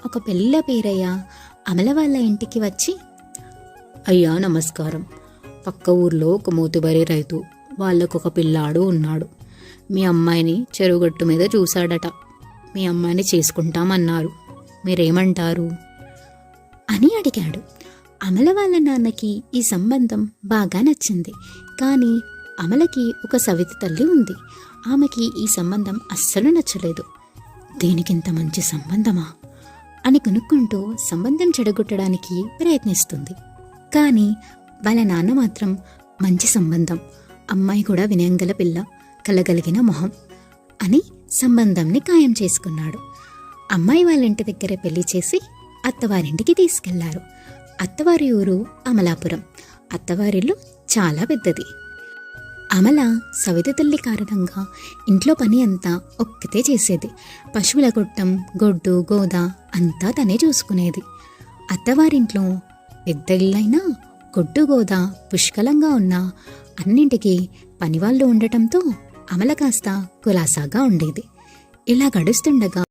ఒక పిల్ల పేరయ్య అమల వాళ్ళ ఇంటికి వచ్చి, అయ్యా నమస్కారం. పక్క ఊర్లో ఒక మోతుబరి రైతు, వాళ్ళకొక పిల్లాడు ఉన్నాడు. మీ అమ్మాయిని చెరువుగట్టు మీద చూశాడట. మీ అమ్మాయిని చేసుకుంటామన్నారు. మీరేమంటారు అని అడిగాడు. అమల వాళ్ళ నాన్నకి ఈ సంబంధం బాగా నచ్చింది. కానీ అమలకి ఒక సవితి తల్లి ఉంది. ఆమెకి ఈ సంబంధం అస్సలు నచ్చలేదు. దీనికింత మంచి సంబంధమా అని కొనుక్కుంటూ సంబంధం చెడగొట్టడానికి ప్రయత్నిస్తుంది. కానీ వాళ్ళ నాన్న మాత్రం మంచి సంబంధం, అమ్మాయి కూడా వినయంగల పిల్ల, కలగలిగిన మొహం అని సంబంధంని ఖాయం చేసుకున్నాడు. అమ్మాయి వాళ్ళ ఇంటి దగ్గర పెళ్లి చేసి అత్తవారింటికి తీసుకెళ్లారు. అత్తవారి ఊరు అమలాపురం. అత్తవారిల్లు చాలా పెద్దది. అమల సవితి తల్లి కారణంగా ఇంట్లో పని అంతా ఒక్కతే చేసేది. పశువుల కొట్టం, గొడ్డు, గోద అంతా తనే చూసుకునేది. అత్తవారింట్లో పెద్ద ఇల్లైనా గొడ్డు, గోద పుష్కలంగా ఉన్నా అన్నింటికీ పనివాళ్ళు ఉండటంతో అమల కాస్త కులాసాగా ఉండేది. ఇలా గడుస్తుండగా